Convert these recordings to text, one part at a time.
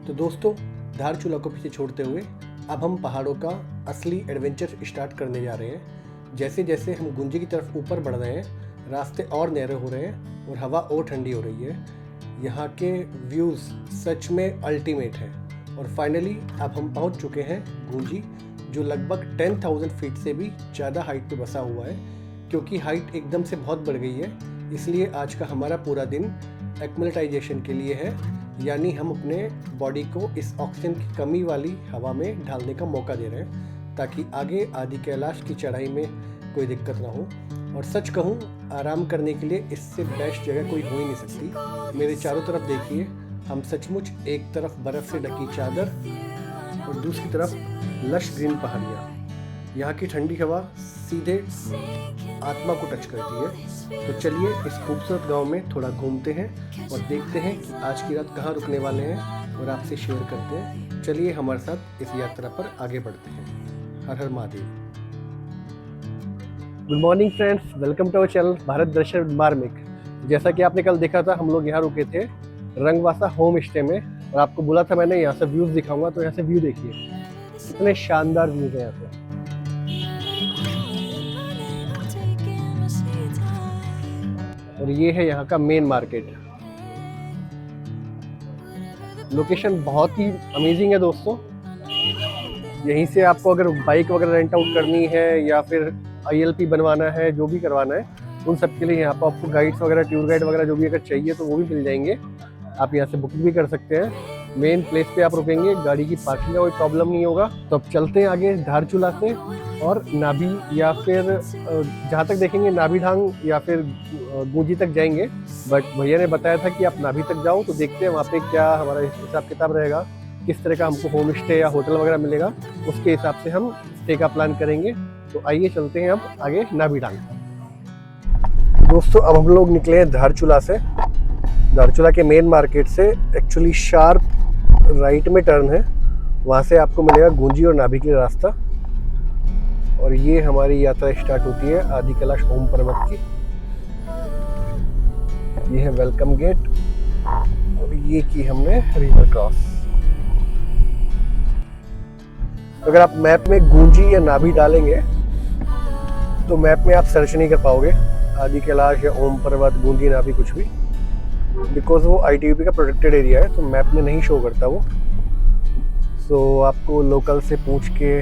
तो दोस्तों, धारचूला को पीछे छोड़ते हुए अब हम पहाड़ों का असली एडवेंचर स्टार्ट करने जा रहे हैं। जैसे जैसे हम गुंजी की तरफ ऊपर बढ़ रहे हैं, रास्ते और नहरे हो रहे हैं और हवा और ठंडी हो रही है। यहाँ के व्यूज़ सच में अल्टीमेट हैं। और फाइनली अब हम पहुँच चुके हैं गुंजी, जो लगभग 10,000 फीट से भी ज़्यादा हाइट पे बसा हुआ है। क्योंकि हाइट एकदम से बहुत बढ़ गई है, इसलिए आज का हमारा पूरा दिन एक्मेलेटाइजेशन के लिए है, यानी हम अपने बॉडी को इस ऑक्सीजन की कमी वाली हवा में ढालने का मौका दे रहे हैं, ताकि आगे आदि कैलाश की चढ़ाई में कोई दिक्कत ना हो। और सच कहूँ, आराम करने के लिए इससे बेस्ट जगह कोई हो ही नहीं सकती। मेरे चारों तरफ देखिए, हम सचमुच एक तरफ बर्फ़ से ढकी चादर और दूसरी तरफ लश ग्रीन पहाड़ियाँ। यहाँ की ठंडी हवा सीधे आत्मा को टच करती है। तो चलिए इस खूबसूरत गांव में थोड़ा घूमते हैं और देखते हैं कि आज की रात कहाँ रुकने वाले हैं और आपसे शेयर करते हैं। चलिए हमारे साथ इस यात्रा पर आगे बढ़ते हैं। Har Har Mahadev. Good morning friends, welcome to our channel Bharat Darshan Marmik. जैसा कि आपने कल देखा था, हम लोग यहाँ रुके थे रंगवासा होम स्टे में, और आपको बोला था मैंने यहाँ से व्यूज़ दिखाऊंगा। तो यहाँ से व्यू देखिए, कितने शानदार व्यूज़ हैं यहाँ पे। और ये है यहाँ का मेन मार्केट। लोकेशन बहुत ही अमेजिंग है दोस्तों। यहीं से आपको अगर बाइक वगैरह रेंट आउट करनी है या फिर ILP बनवाना है, जो भी करवाना है, उन सब के लिए यहाँ पर आपको गाइड्स वगैरह, टूर गाइड वगैरह जो भी अगर चाहिए तो वो भी मिल जाएंगे। आप यहाँ से बुकिंग भी कर सकते हैं। मेन प्लेस पे आप रुकेंगे, गाड़ी की पार्किंग का कोई प्रॉब्लम नहीं होगा। तो अब चलते हैं आगे धारचूला से और नाभि, या फिर जहाँ तक देखेंगे नाभि ढांग या फिर गुंजी तक जाएंगे। बट भैया ने बताया था कि आप नाभि तक जाओ, तो देखते हैं वहाँ पे क्या हमारा हिसाब किताब रहेगा, किस तरह का हमको होम स्टे या होटल वगैरह मिलेगा, उसके हिसाब से हम स्टे का प्लान करेंगे। तो आइए चलते हैं अब आगे नाभि ढांग। दोस्तों, अब हम लोग निकले हैं धारचूला से। धारचूला के मेन मार्केट से एक्चुअली शार्प राइट में टर्न है, वहाँ से आपको मिलेगा गुंजी और नाभि के लिए रास्ता। और ये हमारी यात्रा स्टार्ट होती है आदि कैलाश ओम पर्वत की। ये है वेलकम गेट, और ये की हमने रिवर क्रॉस। अगर आप मैप में गुंजी या नाभि डालेंगे तो मैप में आप सर्च नहीं कर पाओगे आदि कैलाश या ओम पर्वत, गुंजी, नाभि कुछ भी, बिकॉज वो ITBP का प्रोटेक्टेड एरिया है, तो मैप में नहीं शो करता वो। सो आपको लोकल से पूछ के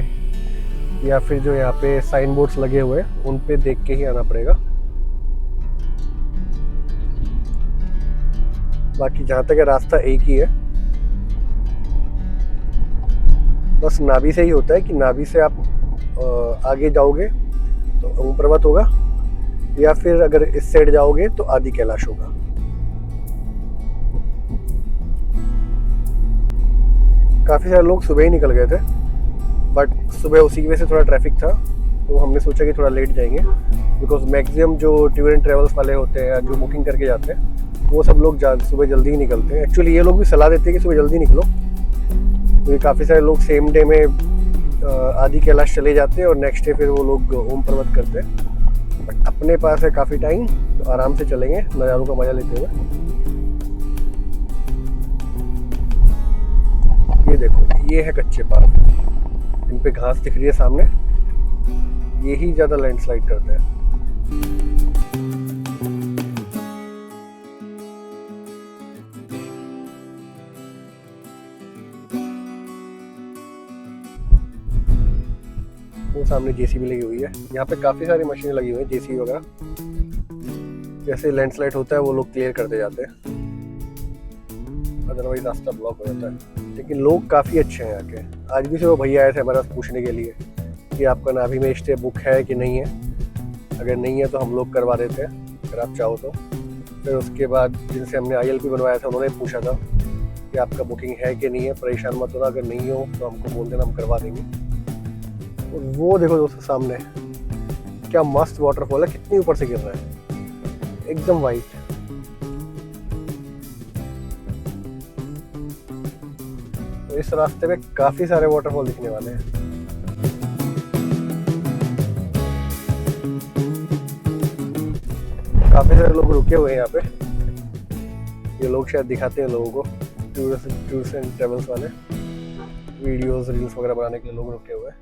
या फिर जो यहाँ पे साइन बोर्ड्स लगे हुए हैं उन पे देख के ही आना पड़ेगा। बाकी जहाँ तक है रास्ता एक ही है, बस नाभि से ही होता है कि नाभि से आप आगे जाओगे तो ओम पर्वत होगा, या फिर अगर इस साइड जाओगे तो आदि कैलाश होगा। काफ़ी सारे लोग सुबह ही निकल गए थे, बट सुबह उसी की वजह से थोड़ा ट्रैफिक था, तो हमने सोचा कि थोड़ा लेट जाएंगे। बिकॉज मैक्सिमम जो टूर एंड ट्रेवल्स वाले होते हैं, जो बुकिंग करके जाते हैं, वो सब लोग सुबह जल्दी ही निकलते हैं। एक्चुअली ये लोग भी सलाह देते हैं कि सुबह जल्दी निकलो, तो ये काफ़ी सारे लोग सेम डे में आदि कैलाश चले जाते हैं और नेक्स्ट डे फिर वो लोग ओम पर्वत करते हैं। बट अपने पास है काफ़ी टाइम, तो आराम से चलेंगे नज़ारों का मज़ा लेते हुए। ये देखो, ये है कच्चे पार्क, इन पे घास दिख रही है सामने, ये ही ज़्यादा लैंडस्लाइड करते हैं। वो सामने JCB लगी हुई है। यहाँ पे काफ़ी सारी मशीनें लगी हुई हैं, JCB वगैरह। जैसे लैंडस्लाइड होता है वो लोग क्लियर करते जाते हैं, अदरवाइज रास्ता ब्लॉक हो जाता है। लेकिन लोग काफ़ी अच्छे हैं यहाँ के। आज भी से वो भैया आए थे हमारे पास पूछने के लिए कि आपका नाभि में स्टे बुक है कि नहीं है। अगर नहीं है तो हम लोग करवा देते हैं, अगर आप चाहो तो। फिर उसके बाद जिनसे हमने ILP बनवाया था उन्होंने पूछा था कि आपका बुकिंग है कि नहीं है, परेशान मत होना, अगर नहीं हो तो हमको बोल देना, हम करवा देंगे। और वो देखो दोस्तों सामने क्या मस्त वाटरफॉल है, कितनी ऊपर से गिर रहा है, एकदम वाइट। तो इस रास्ते पे काफी सारे वाटरफॉल दिखने वाले हैं। काफी सारे लोग रुके हुए हैं यहाँ पे, ये लोग शायद दिखाते हैं लोगों को। टूर्स एंड ट्रेवल्स वाले वीडियोस रील्स वगैरह बनाने के लिए लोग रुके हुए हैं।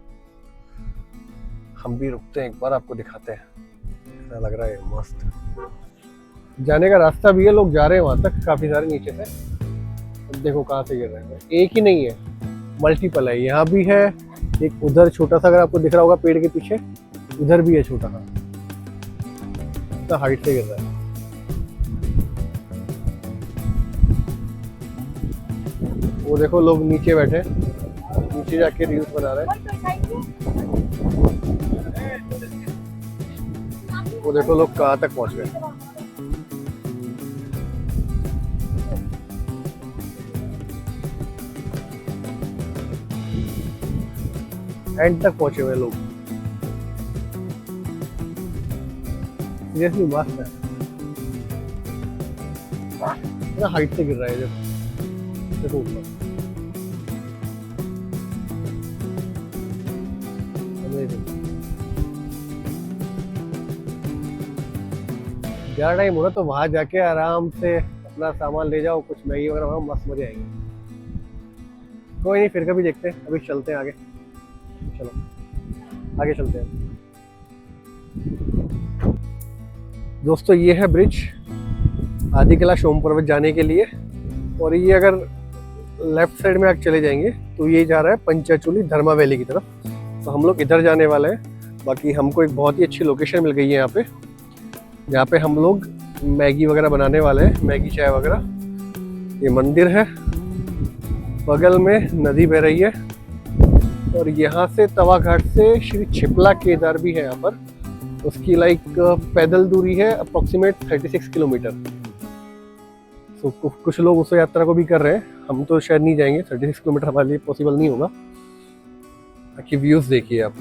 हम भी रुकते हैं, एक बार आपको दिखाते हैं कैसा लग रहा है। मस्त जाने का रास्ता भी है, लोग जा रहे हैं वहाँ तक काफ़ी सारे नीचे से। अब देखो कहाँ से गिर रहे हैं, एक ही नहीं है, मल्टीपल है। यहाँ भी है एक, उधर छोटा सा अगर आपको दिख रहा होगा पेड़ के पीछे, उधर भी है छोटा सा, इतना हाइट से गिर रहा है। वो देखो लोग नीचे बैठे, नीचे जाके रील्स बना रहे हैं। वो देखो लोग कहाँ तक पहुँच गए। एंड तक पहुंचे हुए लोग। सीरियसली मस्त है, इतना हाइट से गिर रहा है जब देखो ऊपर। ज़्यादा टाइम हो रहा तो वहां जाके आराम से अपना सामान ले जाओ, कुछ मैगी वगैरह वहाँ मस्त मजे आएंगे। कोई नहीं, फिर कभी देखते हैं, अभी चलते हैं आगे। चलो आगे चलते हैं दोस्तों। ये है ब्रिज आदि कैलाश ओम पर्वत जाने के लिए, और ये अगर लेफ्ट साइड में आप चले जाएंगे तो ये जा रहा है पंचाचूली धर्मा वैली की तरफ। तो हम लोग इधर जाने वाले हैं। बाकी हमको एक बहुत ही अच्छी लोकेशन मिल गई है यहाँ पे, जहाँ पे हम लोग मैगी वगैरह बनाने वाले हैं, मैगी चाय वगैरह। ये मंदिर है, बगल में नदी बह रही है, और यहाँ से तवा घाट से श्री छिपला केदार भी है यहाँ पर। उसकी लाइक पैदल दूरी है अप्रोक्सीमेट 36 किलोमीटर। तो कुछ लोग उस यात्रा को भी कर रहे हैं, हम तो शायद नहीं जाएंगे, 36 किलोमीटर हमारे लिए पॉसिबल नहीं होगा। बाकी व्यूज़ देखिए आप,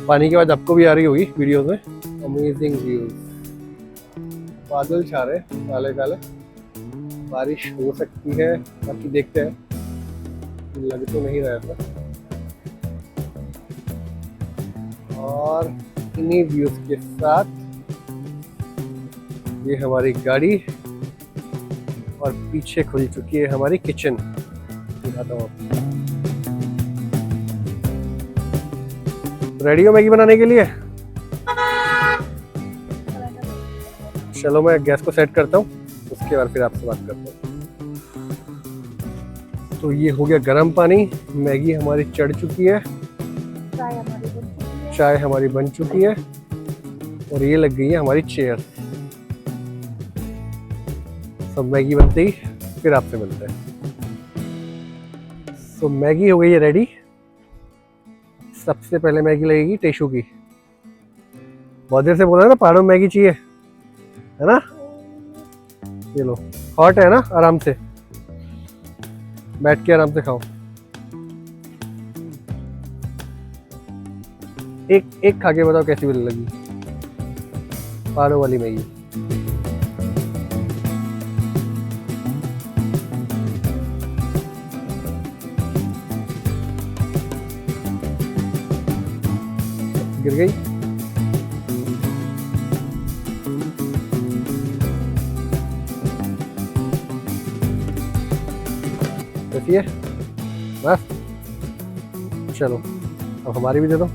पानी की आवाज़ आपको भी आ रही होगी वीडियो में। अमेजिंग व्यूज, बादल छा रहे काले काले, बारिश हो सकती है, बाकी देखते हैं, लग तो नहीं रहा था। और इन्हीं व्यूज के साथ ये हमारी गाड़ी, और पीछे खुल चुकी है हमारी किचन। दिखाता हूँ आपको। रेडी हो मैगी बनाने के लिए? चलो मैं गैस को सेट करता हूँ, उसके बाद फिर आपसे बात करता हूँ। तो ये हो गया गर्म पानी, मैगी हमारी चढ़ चुकी है, चाय हमारी बन चुकी है, और ये लग गई है हमारी चेयर। सब मैगी बनते ही फिर आपसे मिलते हैं। तो मैगी हो गई है रेडी। सबसे पहले मैगी लगेगी टेशू की। बहुत देर से बोला ना पहाड़ों में मैगी चाहिए, है ना? ये लो, हॉट है ना, आराम से बैठ के आराम से खाओ। एक खा के बताओ कैसी लगी पहाड़ों वाली मैगी। गिर गई। कैसी है? बस चलो अब हमारी भी दे दो।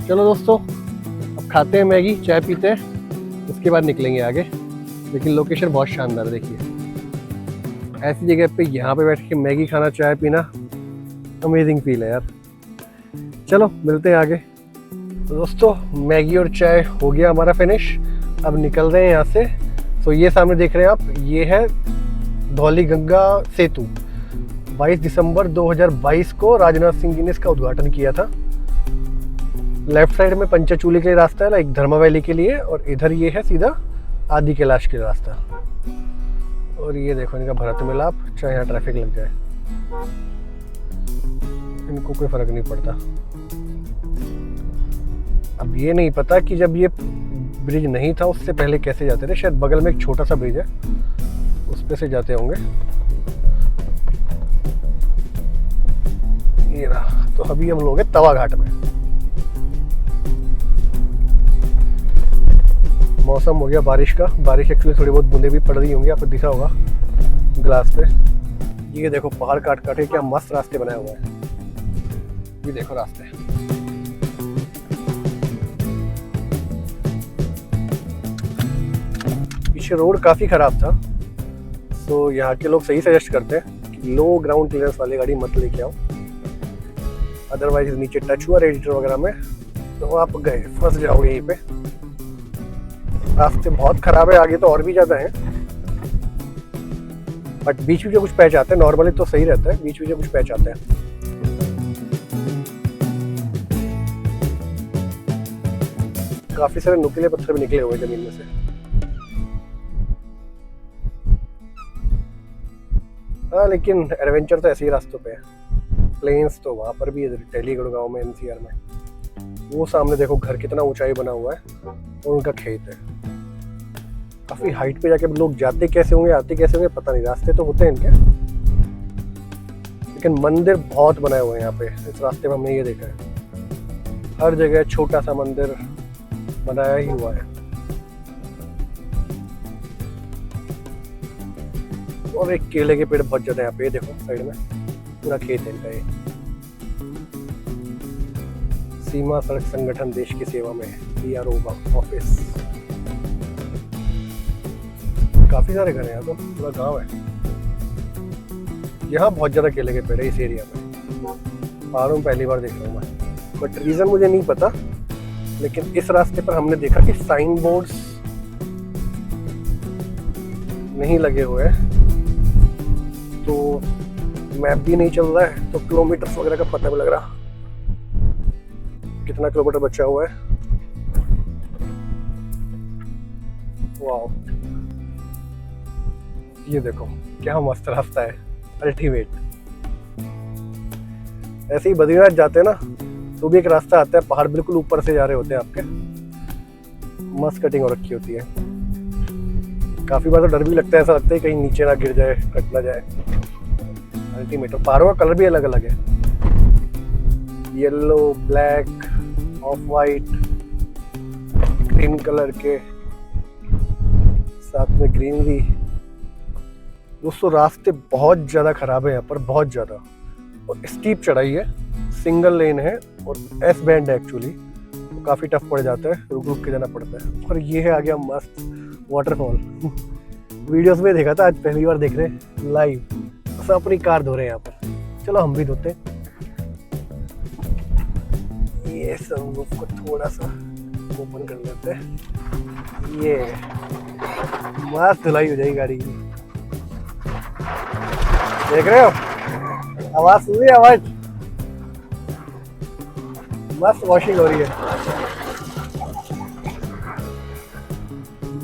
चलो दोस्तों, अब खाते हैं मैगी, चाय पीते हैं, उसके बाद निकलेंगे आगे। लेकिन लोकेशन बहुत शानदार है, देखिए ऐसी जगह पे यहाँ पे बैठ के मैगी खाना, चाय पीना, अमेजिंग फील है यार। चलो मिलते हैं आगे। तो दोस्तों मैगी और चाय हो गया हमारा फिनिश, अब निकल रहे हैं यहाँ से। तो ये सामने देख रहे हैं आप, ये है धौलीगंगा सेतु। 22 दिसंबर 2022 को राजनाथ सिंह जी ने इसका उद्घाटन किया था। लेफ्ट साइड में पंचाचूली के लिए रास्ता है, लाइक धर्मा वैली के लिए, और इधर ये है सीधा आदि कैलाश के रास्ता। और ये देखो इनका भरत मिलाप, चाहे यहाँ ट्रैफिक लग जाए इनको कोई फर्क नहीं पड़ता। अब ये नहीं पता कि जब ये ब्रिज नहीं था उससे पहले कैसे जाते थे, शायद बगल में एक छोटा सा ब्रिज है उस पे से जाते होंगे। ये रहा तो अभी हम लोग हैं तवा घाट में। मौसम हो गया बारिश का, बारिश एक्चुअली थोड़ी बहुत बूंदे भी पड़ रही होंगी, आपको दिखा होगा ग्लास पे। ये देखो पहाड़ काट काट के क्या मस्त रास्ते बनाए हुए हैं। ये देखो रास्ते, पीछे रोड काफी खराब था, तो यहाँ के लोग सही सजेस्ट करते हैं कि लो ग्राउंड क्लियरेंस वाली गाड़ी मत लेके आओ, अदरवाइज नीचे टच हुआ रेडिएटर वगैरह में तो आप गए, फंस जाओगे यहीं पे। रास्ते बहुत खराब है, आगे तो और भी ज्यादा है, बट बीच बीच में कुछ पैच आते हैं, नॉर्मली तो सही रहता है, बीच बीच में कुछ पैच आते हैं। काफी सारे नुकीले पत्थर भी निकले हुए जमीन में से। हाँ, लेकिन एडवेंचर तो ऐसे ही रास्तों पे है। प्लेन्स तो वहां पर भी है, दिल्ली गुड़गांव में, एनसीआर में। वो सामने देखो घर कितना ऊंचाई बना हुआ है और उनका खेत है। काफी हाइट पे जाके लोग जाते कैसे होंगे, आते कैसे होंगे पता नहीं, रास्ते तो होते हैं इनके, लेकिन मंदिर बहुत बनाए हुए हैं यहाँ पे। इस रास्ते में हमने ये देखा है, हर जगह छोटा सा मंदिर बनाया ही हुआ है। और एक केले के पेड़ बहुत ज्यादा यहाँ पे, देखो साइड में पूरा खेत है इनका। ये सीमा सड़क संगठन देश की सेवा में, PRO ऑफिस। काफी सारे घर हैं यहाँ, तो पूरा गांव है। यहाँ बहुत ज्यादा केले के पेड़ है इस एरिया में। पहाड़ों में पहली बार देख रहा हूँ मैं, बट रीजन मुझे नहीं पता। लेकिन इस रास्ते पर हमने देखा कि साइन बोर्ड्स नहीं लगे हुए हैं, तो मैप भी नहीं चल रहा है, तो किलोमीटर्स वगैरह का पता भी लग रहा कितना किलोमीटर बचा हुआ है। वाओ, ये देखो क्या मस्त रास्ता है, अल्टीमेट। ऐसे ही बद्रीनाथ जाते हैं ना, तो भी एक रास्ता आता है, पहाड़ बिल्कुल ऊपर से जा रहे होते हैं आपके, मस्त कटिंग हो रखी होती है। काफी बार तो डर भी लगता है, ऐसा लगता है कहीं नीचे ना गिर जाए, कट ना जाए। अल्टीमेट। पहाड़ों का कलर भी अलग अलग है, yellow, black, of white, green colour के, साथ में ग्रीनरी। दोस्तों रास्ते बहुत ज़्यादा ख़राब है यहाँ पर, बहुत ज़्यादा, और स्टीप चढ़ाई है, सिंगल लेन है और एस बैंड है एक्चुअली, तो काफ़ी टफ पड़ जाता है, रुक रुक के जाना पड़ता है। और ये है आ गया मस्त वाटरफॉल। वीडियोस में देखा था, आज पहली बार देख रहे हैं लाइव। सब अपनी कार धो रहे हैं यहाँ पर, चलो हम भी धोते हैं। ये सनरूफ को थोड़ा सा ओपन कर लेते हैं, ये मस्त धुलाई हो जाएगी गाड़ी की। देख रहे हो आवाज सुन रही है, आवाज मस्त वॉशिंग हो रही है।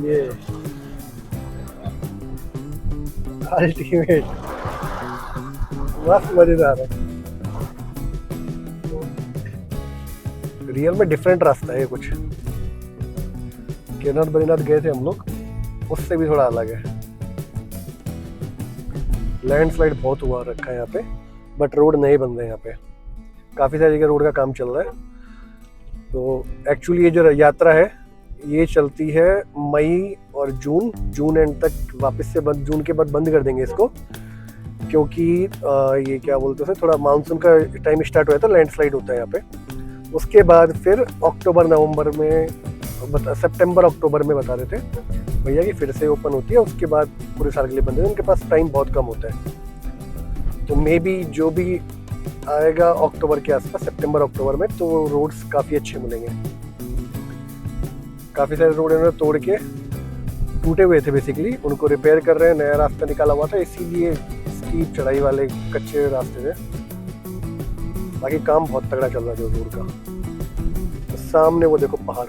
ये अल्टीमेट, मस्त मजेदार है। रियल में डिफरेंट रास्ता है ये कुछ। केदारनाथ बद्रीनाथ गए थे हम लोग, उससे भी थोड़ा अलग है। लैंडस्लाइड बहुत हुआ रखा है यहाँ पे, बट रोड नहीं बन रहे यहाँ पे, काफ़ी सारी जगह रोड का काम चल रहा है। तो एक्चुअली ये जो यात्रा है ये चलती है मई और जून एंड तक, वापस से जून के बाद बंद कर देंगे इसको, क्योंकि ये क्या बोलते हैं, थोड़ा मानसून का टाइम स्टार्ट हुआ था, लैंडस्लाइड होता है यहाँ पे। उसके बाद फिर अक्टूबर नवंबर में, सितंबर अक्टूबर में बता रहे थे भैया कि फिर से ओपन होती है। उसके बाद पूरे साल के लिए बंद है, उनके पास टाइम बहुत कम होता है। तो मे बी जो भी आएगा अक्टूबर के आसपास, सितंबर अक्टूबर में, तो रोड्स काफ़ी अच्छे मिलेंगे। काफ़ी सारे रोड इन्होंने तोड़ के, टूटे हुए थे बेसिकली, उनको रिपेयर कर रहे हैं, नया रास्ता निकाला हुआ था, इसीलिए स्टीप चढ़ाई वाले कच्चे रास्ते थे। बाकी काम बहुत तगड़ा चल रहा है रोड का। तो सामने वो देखो पहाड़,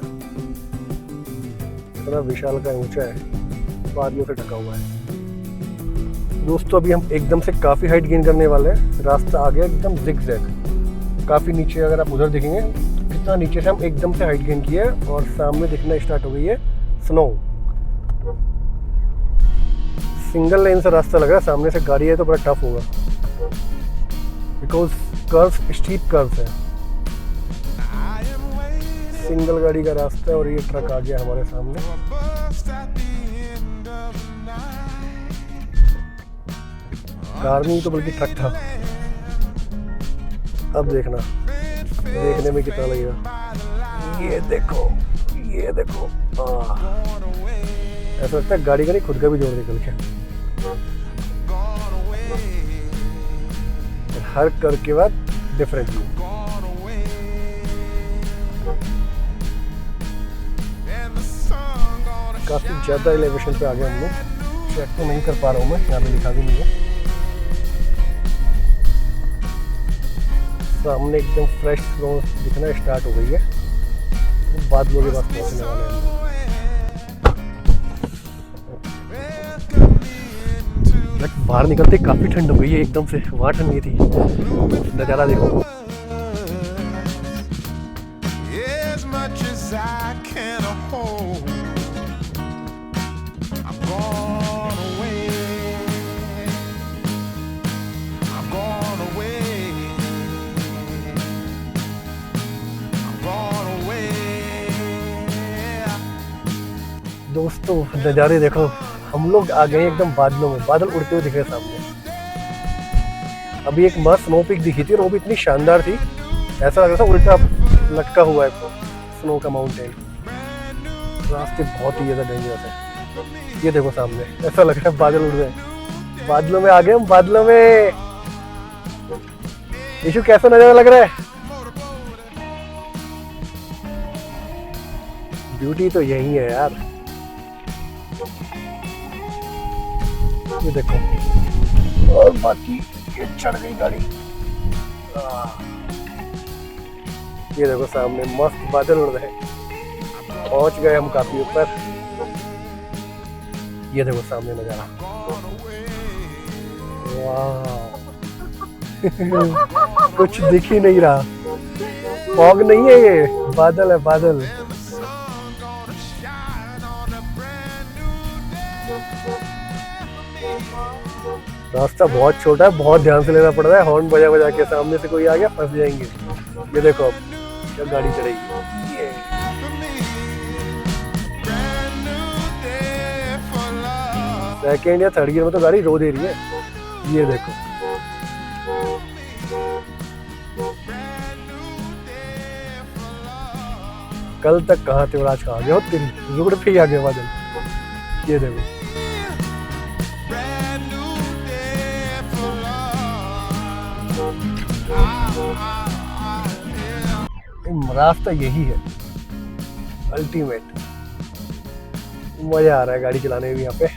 इतना विशाल का ऊंचा है, वादियों से ढका हुआ है। दोस्तों अभी हम एकदम से काफ़ी हाइट गेन करने वाले हैं, रास्ता आ गया एकदम जिग-जैग, काफ़ी नीचे। अगर आप उधर देखेंगे कितना नीचे से हम एकदम से हाइट गेन किया है, और सामने दिखना स्टार्ट हो गई है स्नो। सिंगल लेन से रास्ता लग रहा है, सामने से गाड़ी है तो बड़ा टफ होगा, बिकॉज कर्व्स, स्टीप कर्व्स है। सिंगल गाड़ी का रास्ता है और ये ट्रक आ गया हमारे सामने। कार नहीं तो बल्कि ट्रक था। अब देखना, देखने में कितना लगेगा। ये देखो, ये देखो, ऐसा लगता है गाड़ी का नहीं खुद का भी जोड़ निकल के। हर कर के बाद डिफरेंट व्यू। काफी ज्यादा एलिवेशन पे आ गए हम लोग। चेक तो नहीं कर पा रहा हूँ मैं, यहाँ पे लिखा भी नहीं है। सामने एकदम फ्रेश स्नो दिखना स्टार्ट हो गई है। बादलों के पास पहुंचने वाले हैं। बाहर निकलते काफी ठंड हो गई है एकदम से, वहाँ ठंड नहीं थी। नजारा देखो। दोस्तों नज़ारे देखो, हम लोग आ गए एकदम बादलों में। बादल उड़ते हुए दिख रहे सामने। अभी एक मस्त स्नो पीक दिखी थी और वो भी इतनी शानदार थी, ऐसा लग रहा था उल्टा लटका हुआ है स्नो का माउंटेन। रास्ते बहुत ही ज़्यादा डेंजरस है। ये देखो सामने, ऐसा लग रहा है बादल उड़ रहे हैं। बादलों में आ गए हम, बादलों में। यीशु कैसा नज़ारा लग रहा है? ब्यूटी तो यही है यार। ये देखो, और बाकी ये चढ़ गई गाड़ी। ये देखो सामने मस्त बादल उड़ रहे हैं। पहुंच गए हम काफी ऊपर। ये देखो सामने नजारा, वाह। कुछ दिख ही नहीं रहा। फॉग नहीं है, ये बादल है, बादल। रास्ता बहुत छोटा है, बहुत ध्यान से लेना पड़ रहा है। हॉर्न बजा बजा के, सामने से कोई आ गया फंस जाएंगे। ये देखो अब क्या गाड़ी चढ़ेगी। सेकेंड या थर्ड गियर में तो गाड़ी रो दे रही है। ये देखो, कल तक कहाँ थे और आज कहाँ गए हो? तेरी रोड पे ही आ गए बादल। ये देखो, रास्ता यही है अल्टीमेट। मजा आ रहा है गाड़ी चलाने में यहाँ पे।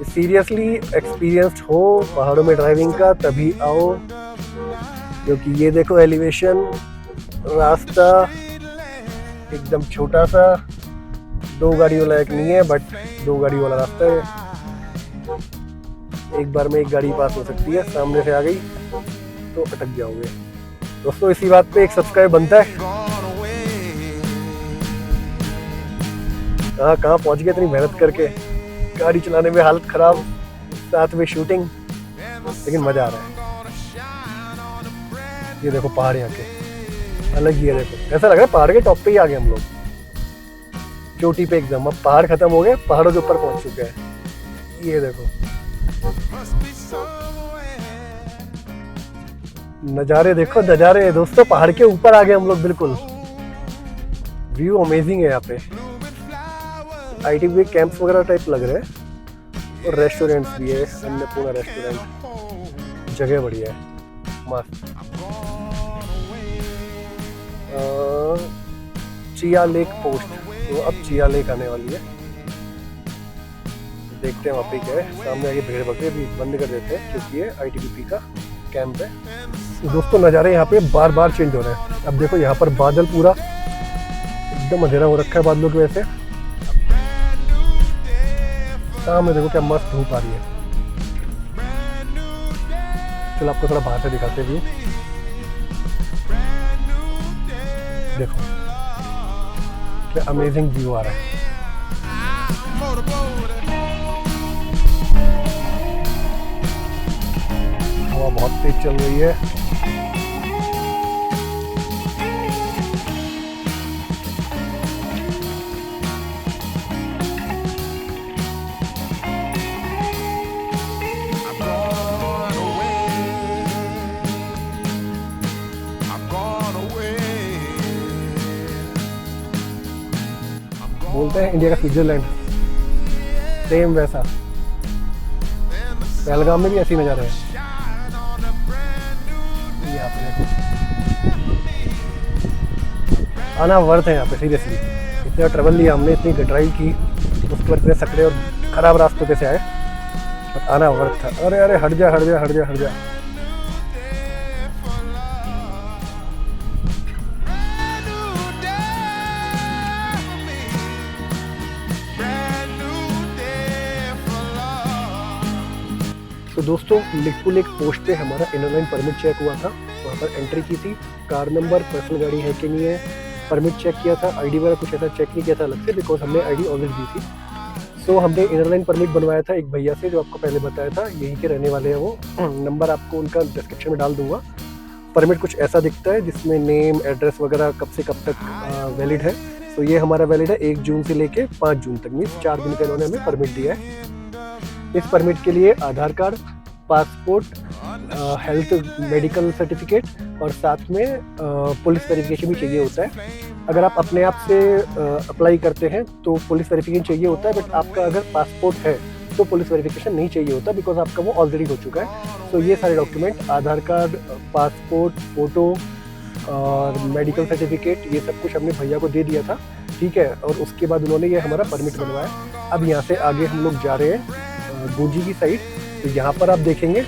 सीरियसली एक्सपीरियंस्ड हो पहाड़ों में ड्राइविंग का तभी आओ, क्योंकि ये देखो एलिवेशन, रास्ता एकदम छोटा सा, 2 गाड़ी वाला एक नहीं है, बट 2 गाड़ी वाला रास्ता है। एक बार में एक गाड़ी पास हो सकती है, सामने से आ गई तो अटक जाओगे। दोस्तों इसी बात पे एक सब्सक्राइब बनता है। कहाँ पहुंच गए इतनी मेहनत करके, गाड़ी चलाने में हालत खराब, साथ में शूटिंग, लेकिन मजा आ रहा है। ये देखो पहाड़ यहाँ के अलग ही है। देखो ऐसा लग रहा है पहाड़ के टॉप पे ही आ गए हम लोग, चोटी पे एकदम। अब पहाड़ खत्म हो गए, पहाड़ों के ऊपर पहुंच चुके हैं। ये देखो नज़ारे, देखो नज़ारे दोस्तों, पहाड़ के ऊपर आ गए हम लोग बिल्कुल। व्यू अमेजिंग है यहाँ पे। ITBP कैंप्स वगैरह टाइप लग रहे हैं और रेस्टोरेंट्स भी है। अन्नपूर्णा रेस्टोरेंट, जगह बढ़िया है, मस्त। चिया लेक पोस्ट, तो अब चिया लेक आने वाली है। देखते हैं वहाँ पे क्या है। सामने आगे भेड़ बकरे भी बंद कर देते हैं क्योंकि ये ITBP का कैंप है। दोस्तों नज़ारे यहाँ पे बार बार चेंज हो रहे हैं। अब देखो यहाँ पर बादल पूरा एकदम अंधेरा हो रखा है बादलों की वजह से। सामने देखो क्या मस्त धूप आ रही है। चलो आपको थोड़ा बाहर से दिखाते भी। देखो क्या अमेजिंग व्यू आ रहा है। हवा बहुत तेज चल रही है। बोलते हैं इंडिया का स्विट्जरलैंड, सेम वैसा। पहलगाम में भी ऐसी नज़ारा है। यहाँ पे देखो, आना वर्थ है यहाँ पे सीरियसली। इतना ट्रैवल लिया हमने, इतनी ड्राइव की, उसके बाद इतने सकड़े और ख़राब रास्तों पे से आए, और आना वर्थ था। अरे अरे हट जा हट जा हट जा हट जा। तो दोस्तों, लिटपुल एक पोस्ट पे हमारा इनर लाइन परमिट चेक हुआ था, वहाँ पर एंट्री की थी, कार नंबर, पर्सनल गाड़ी है कि नहीं है, परमिट चेक किया था, आईडी वगैरह कुछ ऐसा चेक नहीं किया था अलग से, बिकॉज हमने आईडी ऑलरेडी दी थी। सो हमने इनर लाइन परमिट बनवाया था एक भैया से, जो आपको पहले बताया था, यहीं के रहने वाले हैं वो। नंबर आपको उनका डिस्क्रिप्शन में डाल दूंगा। परमिट कुछ ऐसा दिखता है जिसमें नेम, एड्रेस वगैरह कब से कब तक वैलिड है। तो ये हमारा वैलिड है 1 जून से लेके 5 जून तक, मीन्स 4 दिन का इन्होंने हमें परमिट दिया है। इस परमिट के लिए Aadhaar card, passport, health medical certificate और साथ में पुलिस वेरिफिकेशन भी चाहिए होता है। अगर आप अपने आप से अप्लाई करते हैं तो पुलिस वेरिफिकेशन चाहिए होता है, बट आपका अगर पासपोर्ट है तो पुलिस वेरिफिकेशन नहीं चाहिए होता, बिकॉज आपका वो ऑलरेडी हो चुका है। तो ये सारे डॉक्यूमेंट, आधार कार्ड, पासपोर्ट, फ़ोटो और मेडिकल सर्टिफिकेट, ये सब कुछ हमने भैया को दे दिया था, ठीक है। और उसके बाद उन्होंने ये हमारा परमिट बनवाया। अब यहाँ से आगे हम लोग जा रहे हैं गुंजी की साइड। तो यहाँ पर आप देखेंगे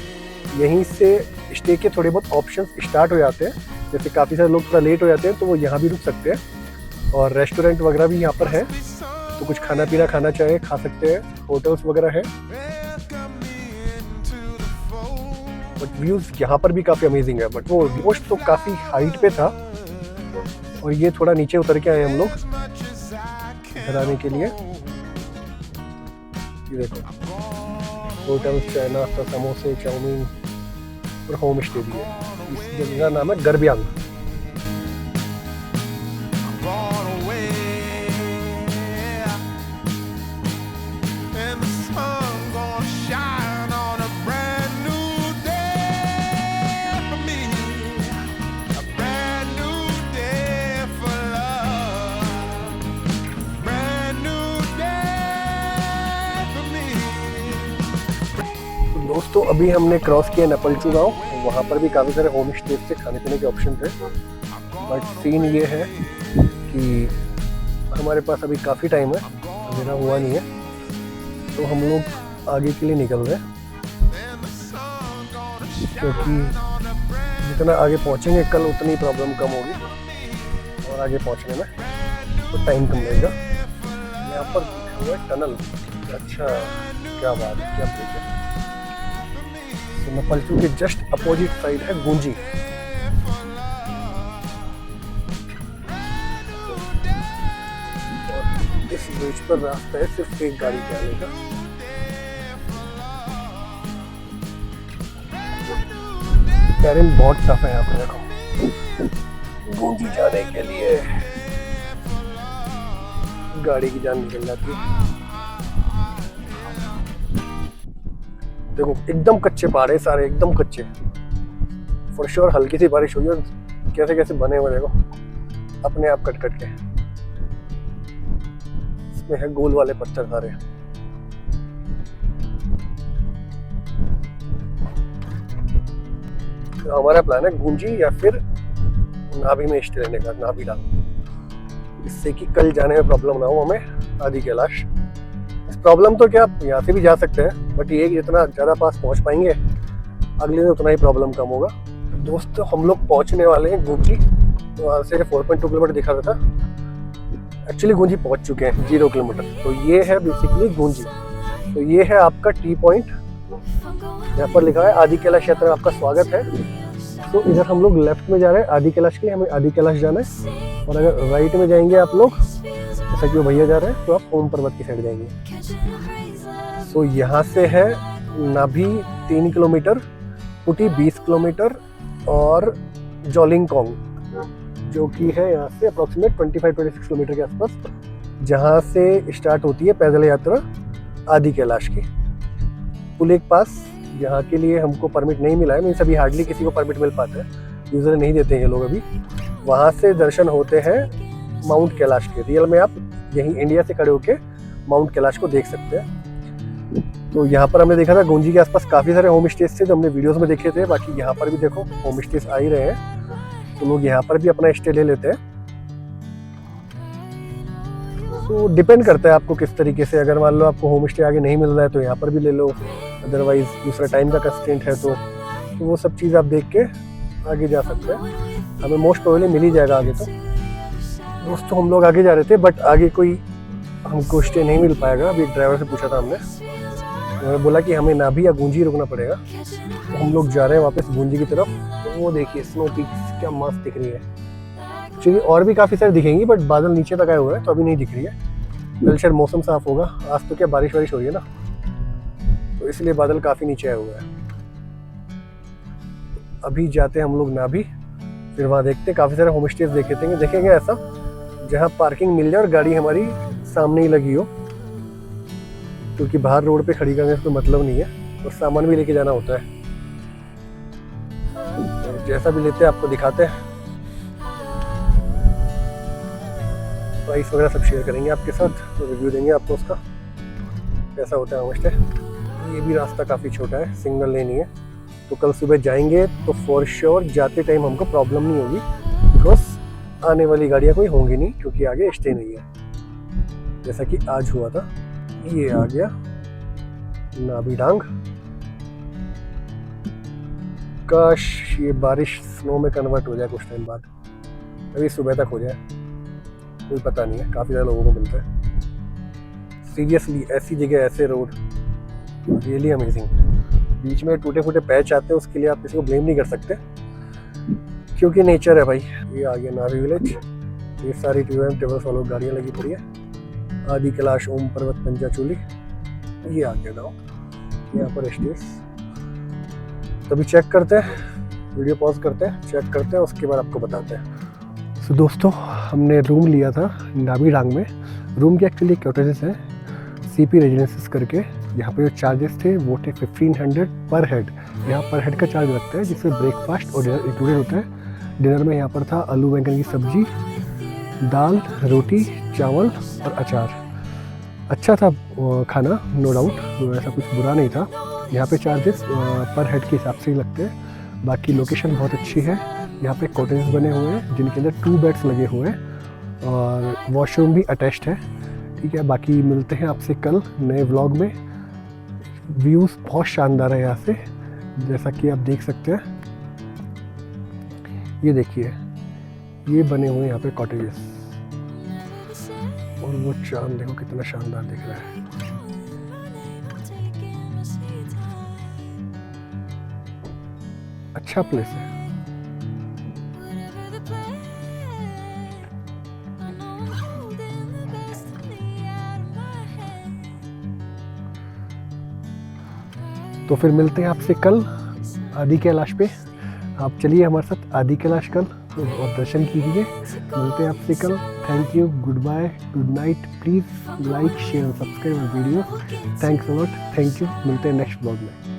यहीं से स्टे के थोड़े बहुत ऑप्शंस स्टार्ट हो जाते हैं। जैसे काफ़ी सारे लोग थोड़ा लेट हो जाते हैं तो वो यहाँ भी रुक सकते हैं, और रेस्टोरेंट वगैरह भी यहाँ पर है, तो कुछ खाना पीना खाना चाहे खा सकते हैं, होटल्स वगैरह है। बट व्यूज़ यहाँ पर भी काफ़ी अमेजिंग है। बट वो पोस्ट तो काफ़ी हाइट पे था, और ये थोड़ा नीचे उतर के आए हम लोग इधर आने के लिए। ये देखो, होटल, चाय, नाश्ता, समोसे, चाउमीन और होम स्टे भी है। इस जगह का नाम है गरब्यांग। दोस्तों, अभी हमने क्रॉस किया नेपालचू गाँव, वहाँ पर भी काफ़ी सारे होम स्टे से खाने पीने के ऑप्शन थे। बट सीन ये है कि हमारे पास अभी काफ़ी टाइम है, अंधेरा हुआ नहीं है, तो हम लोग आगे के लिए निकल रहे हैं, क्योंकि जितना आगे पहुँचेंगे कल उतनी प्रॉब्लम कम होगी, और आगे पहुँचने में तो टाइम कम लगेगा। यहाँ पर दिखा हुआ है टनल। अच्छा, क्या बात है, क्या ब्रिज है। तो नेपालचू के जस्ट अपोजिट साइड है गुंजी। और इस ब्रिज पर रास्ता है सिर्फ एक गाड़ी के आने का। टेरेन बहुत टफ है यहाँ पर, देखो गुंजी जाने के लिए गाड़ी की जान निकल जाती है। देखो एकदम कच्चे पहाड़ है सारे, एकदम कच्चे। फॉर श्योर हल्की सी बारिश हुई और कैसे कैसे बने हुए देखो, अपने आप कट कट के। इसमें है गोल वाले पत्थर सारे। तो हमारा प्लान है गुंजी या फिर नाभी में स्टे लेने का, नाभी डाल, इससे कि कल जाने में प्रॉब्लम ना हो हमें आदि कैलाश। प्रॉब्लम तो क्या, यहाँ से भी जा सकते हैं, बट ये जितना ज़्यादा पास पहुँच पाएंगे अगले दिन उतना ही प्रॉब्लम कम होगा। दोस्तों, हम लोग पहुँचने वाले हैं गुंजी। तो वहाँ से 4.2 किलोमीटर दिखा रहा था, एक्चुअली गुंजी पहुँच चुके हैं 0 किलोमीटर। तो ये है बेसिकली गुंजी। तो ये है आपका टी पॉइंट, यहाँ पर लिखा है आदि कैलाश यात्रा आपका स्वागत है। तो इधर हम लोग लेफ्ट में जा रहे हैं आदि कैलाश के लिए, हमें आदि कैलाश जाना है। और अगर राइट में जाएंगे आप लोग, जैसा कि वो भैया जा रहे हैं, तो आप ओम पर्वत की साइड जाएंगे। तो यहाँ से है नाभी 3 किलोमीटर, पुटी 20 किलोमीटर और जोलिंगकोंग जो कि है यहाँ से अप्रॉक्सीमेट 25-26 किलोमीटर के आसपास, जहाँ से स्टार्ट होती है पैदल यात्रा आदि कैलाश की। पुलेक पास यहाँ के लिए हमको परमिट नहीं मिला है, मीन्स अभी हार्डली किसी को परमिट मिल पाता है, यूजर नहीं देते हैं ये लोग अभी। वहाँ से दर्शन होते हैं माउंट कैलाश के। रियल में आप यहीं इंडिया से खड़े होके माउंट कैलाश को देख सकते हैं। तो यहाँ पर हमने देखा था गुंजी के आसपास काफ़ी सारे होम स्टेज थे जो हमने वीडियोस में देखे थे। बाकी यहाँ पर भी देखो होम स्टेज आ ही रहे हैं, तो लोग यहाँ पर भी अपना स्टे ले लेते हैं। तो डिपेंड करता है आपको किस तरीके से, अगर मान लो आपको होम स्टे आगे नहीं मिल रहा है तो यहाँ पर भी ले लो, अदरवाइज दूसरा टाइम का कंस्ट्रेंट है तो वो सब चीज़ आप देख के आगे जा सकते हैं। हमें मोस्ट प्रोबेबली मिल ही जाएगा आगे। तो दोस्तों हम लोग आगे जा रहे थे, बट आगे कोई हमको स्टे नहीं मिल पाएगा। अभी ड्राइवर से पूछा था हमने, उन्होंने बोला कि हमें नाभी या गुंजी रुकना पड़ेगा। तो हम लोग जा रहे हैं वापस गुंजी की तरफ। तो वो देखिए स्नो पीक्स क्या मस्त दिख रही है। एक्चुअली और भी काफ़ी सारे दिखेंगी, बट बादल नीचे तक आए हुए हैं तो अभी नहीं दिख रही है। कल शायद मौसम साफ होगा, आज तो क्या बारिश वारिश हो रही है ना, तो इसलिए बादल काफ़ी नीचे आए हुए हैं। अभी जाते हैं हम लोग नाभी, फिर वहाँ देखते हैं, काफ़ी सारे होम स्टेज देखेंगे ऐसा जहाँ पार्किंग मिल जाए और गाड़ी हमारी सामने ही लगी हो, क्योंकि बाहर रोड पे खड़ी करने से कोई मतलब नहीं है और सामान भी लेके जाना होता है। तो जैसा भी लेते हैं आपको दिखाते हैं, प्राइस वगैरह सब शेयर करेंगे आपके साथ, तो रिव्यू देंगे आपको उसका कैसा होता है होम स्टे। ये भी रास्ता काफ़ी छोटा है, सिंगल लेन ही है, तो कल सुबह जाएंगे तो फॉर श्योर जाते टाइम हमको प्रॉब्लम नहीं होगी, बिकॉज आने वाली गाड़ियाँ कोई होंगी नहीं, क्योंकि आगे स्टे नहीं है जैसा कि आज हुआ था। ये आ गया नाभी डांग। काश ये बारिश स्नो में कन्वर्ट हो जाए कुछ टाइम बाद, अभी सुबह तक हो जाए, कोई पता नहीं है। काफ़ी सारे लोगों को मिलता है सीरियसली, ऐसी जगह ऐसे रोड रियली अमेजिंग। बीच में टूटे फूटे पैच आते हैं, उसके लिए आप किसी को ब्लेम नहीं कर सकते, क्योंकि नेचर है भाई। ये आ गया नाभी विलेज। ये सारी टूर एंड ट्रेवल्स वालों गाड़ियाँ लगी पड़ी है। आदि कैलाश, ओम पर्वत, पंचाचूली, ये आ गया गाँव, यहाँ पर स्टेज। तो अभी चेक करते हैं, वीडियो पॉज करते हैं, चेक करते हैं, उसके बाद आपको बताते हैं। तो दोस्तों हमने रूम लिया था नाभी डांग में। रूम के एक्चुअली कॉटेजेस हैं सीपी रेजिडेंसेस करके। यहाँ पे जो चार्जेस थे वो थे 1500 पर हेड। यहाँ पर हेड का चार्ज लगता है, जिसमें ब्रेकफास्ट और डिनर इंक्लूडेड होता है। डिनर में यहाँ पर था आलू बैंगन की सब्जी, दाल, रोटी, चावल और अचार। अच्छा था खाना, नो डाउट, ऐसा कुछ बुरा नहीं था। यहाँ पे चार्जेस पर हेड के हिसाब से ही लगते हैं। बाकी लोकेशन बहुत अच्छी है। यहाँ पे कॉटेजेस बने हुए हैं जिनके अंदर 2 बेड्स लगे हुए हैं और वॉशरूम भी अटैच्ड है। ठीक है, बाकी मिलते हैं आपसे कल नए व्लॉग में। व्यूज़ बहुत शानदार है यहाँ से, जैसा कि आप देख सकते हैं। ये देखिए, ये बने हुए यहाँ पे कॉटेजेस, और वो चांद देखो कितना शानदार दिख रहा है। अच्छा प्लेस है। तो फिर मिलते हैं आपसे कल आदि कैलाश पे। आप चलिए हमारे साथ आदि कैलाश कल और दर्शन कीजिए। मिलते हैं आपसे कल। Thank you, good bye, good night. Please like, share और subscribe my video. Thanks a lot, thank you. मिलते हैं नेक्स्ट ब्लॉग में।